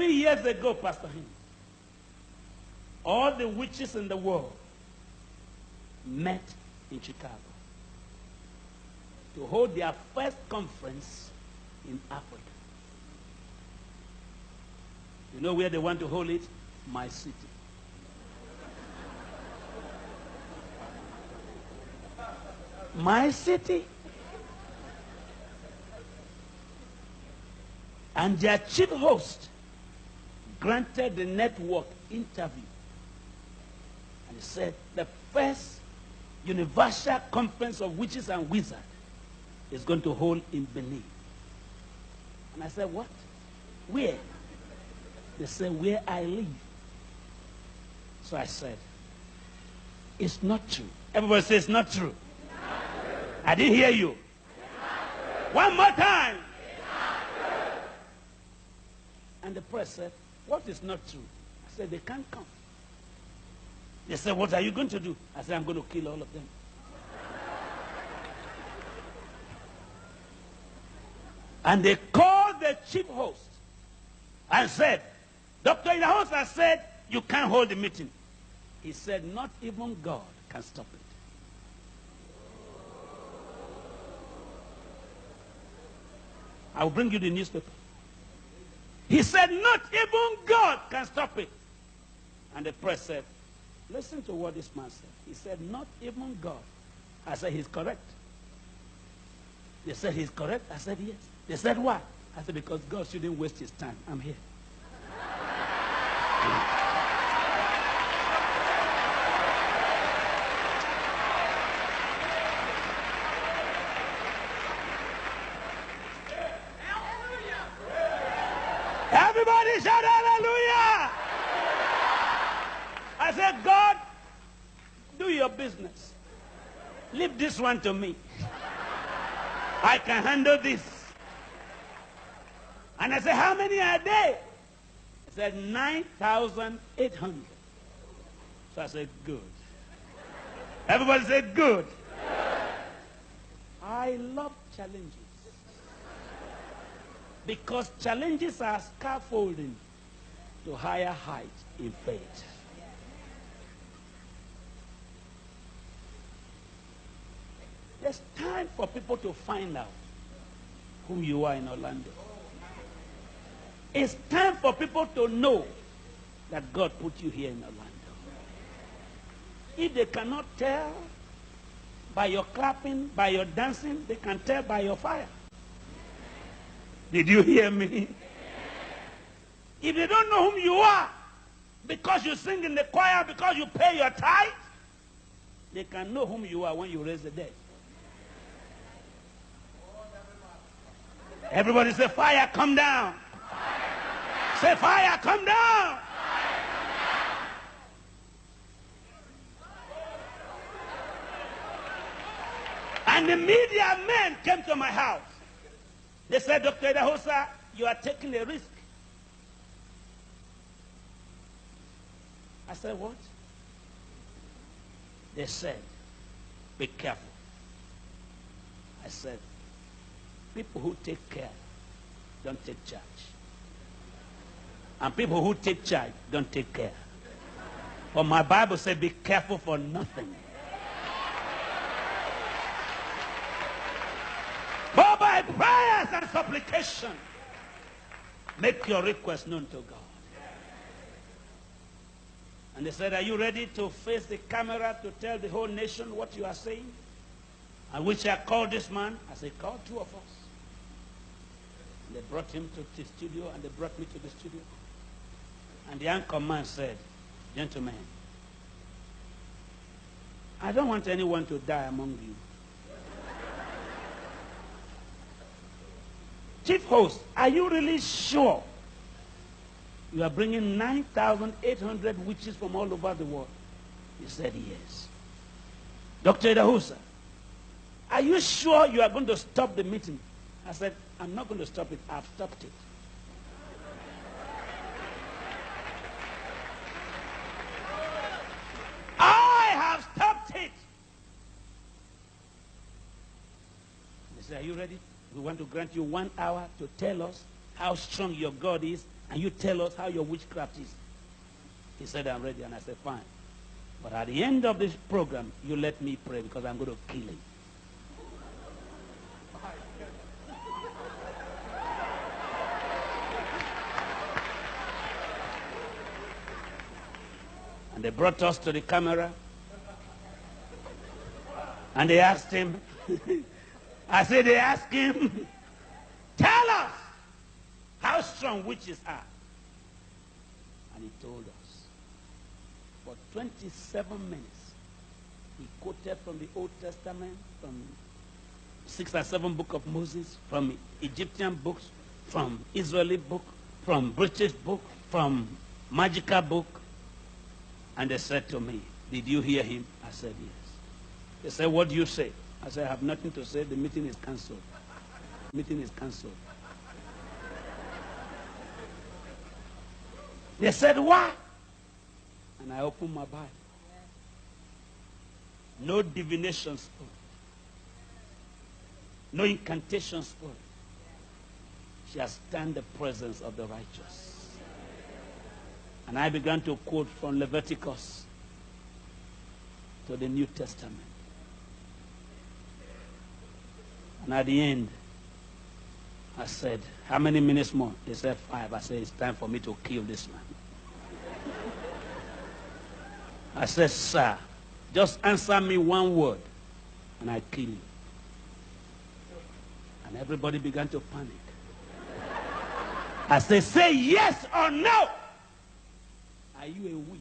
7 years ago, Pastor Him, all the witches in the world met in Chicago to hold their first conference in Africa. You know where they want to hold it? My city. My city. And their chief host granted the network interview. And he said, the first universal conference of witches and wizards is going to hold in Benin. And I said, what? Where? They said, where I live. So I said, it's not true. Everybody says it's not true. It's not true. I didn't hear you. It's not true. One more time. It's not true. And the press said, what is not true? I said, they can't come. They said, what are you going to do? I said, I'm going to kill all of them. And they called the chief host and said, Dr. Idahosa said, you can't hold the meeting. He said, not even God can stop it. I will bring you the newspaper. He said, not even God can stop it. And the press said, listen to what this man said. He said, not even God. I said, he's correct. They said, he's correct. I said, yes. They said, why? I said, because God shouldn't waste his time. I'm here. Everybody shout hallelujah! I said, God, do your business. Leave this one to me. I can handle this. And I said, how many are there? He said, 9,800. So I said, good. Everybody said, good. I love challenges. Because challenges are scaffolding to higher heights in faith. There's time for people to find out whom you are in Orlando. It's time for people to know that God put you here in Orlando. If they cannot tell by your clapping, by your dancing, they can tell by your fire. Did you hear me? If they don't know whom you are, because you sing in the choir, because you pay your tithe, they can know whom you are when you raise the dead. Everybody say, fire, come down. Fire, come down. Say, fire, come down. Fire, come down. And the media men came to my house. They said, Dr. Idahosa, you are taking a risk. I said, what? They said, be careful. I said, people who take care don't take charge. And people who take charge don't take care. But my Bible said, be careful for nothing. But by prayers and supplication, make your request known to God. And they said, are you ready to face the camera to tell the whole nation what you are saying? And which I called this man. I said, call two of us. And they brought him to the studio, and they brought me to the studio. And the anchor man said, gentlemen, I don't want anyone to die among you. Chief host, are you really sure you are bringing 9,800 witches from all over the world? He said, yes. Dr. Idahosa, are you sure you are going to stop the meeting? I said, I'm not going to stop it. I've stopped it. I have stopped it. They said, are you ready? We want to grant you 1 hour to tell us how strong your God is and you tell us how your witchcraft is. He said, I'm ready. And I said, fine. But at the end of this program, you let me pray because I'm going to kill him. And they brought us to the camera. And they asked him, I said, they asked him, tell us how strong witches are. And he told us. For 27 minutes, he quoted from the Old Testament, from 6 or 7 books of Moses, from Egyptian books, from Israeli book, from British book, from magical book. And they said to me, did you hear him? I said, yes. They said, what do you say? I said, I have nothing to say. The meeting is cancelled. The meeting is cancelled. They said, why? And I opened my Bible. No divination spirit. No incantation spirit shall stand the presence of the righteous. And I began to quote from Leviticus to the New Testament. And at the end, I said, how many minutes more? They said 5. I said, it's time for me to kill this man. I said, sir, just answer me one word, and I kill you. And everybody began to panic. I said, say yes or no. Are you a witch?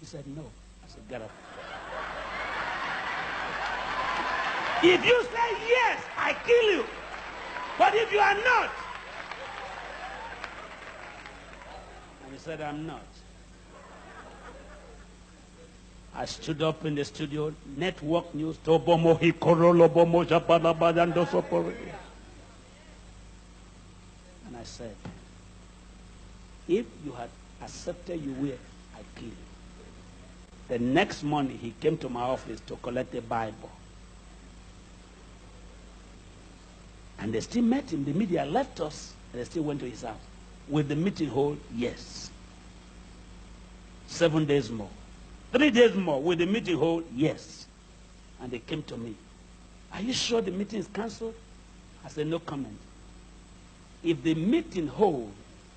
He said, no. I said, get up. If you say yes, I kill you. But if you are not. And he said, I'm not. I stood up in the studio, network news, and I said, if you had accepted you will, I kill you. The next morning, he came to my office to collect a Bible. And they still met him. The media left us, and they still went to his house. With the meeting hold, yes. 7 days more. 3 days more. With the meeting hold, yes. And they came to me. Are you sure the meeting is cancelled? I said, no comment. If the meeting hold,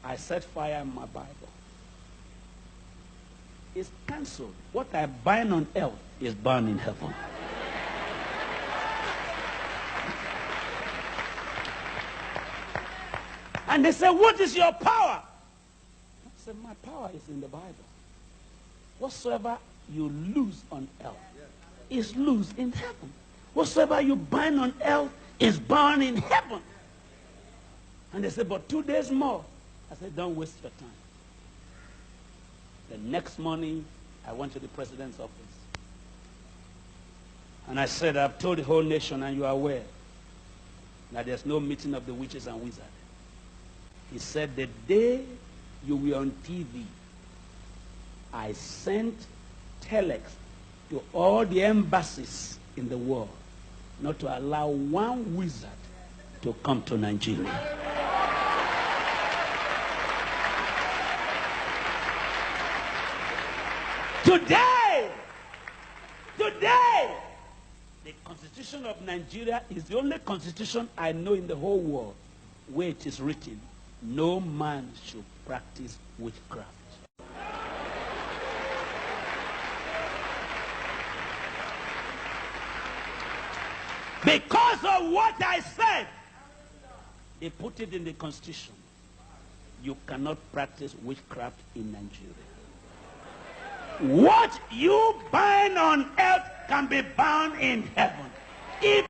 I set fire in my Bible. It's cancelled. What I bind on earth is bound in heaven. And they said, what is your power? I said, my power is in the Bible. Whatsoever you lose on earth is loose in heaven. Whatsoever you bind on earth is bound in heaven. And they said, but 2 days more. I said, don't waste your time. The next morning, I went to the president's office. And I said, I've told the whole nation, and you are aware, that there's no meeting of the witches and wizards. He said, the day you were on TV, I sent telex to all the embassies in the world not to allow one wizard to come to Nigeria. Today, the Constitution of Nigeria is the only constitution I know in the whole world where it is written, no man should practice witchcraft. Because of what I said, they put it in the Constitution. You cannot practice witchcraft in Nigeria. What you bind on earth can be bound in heaven. If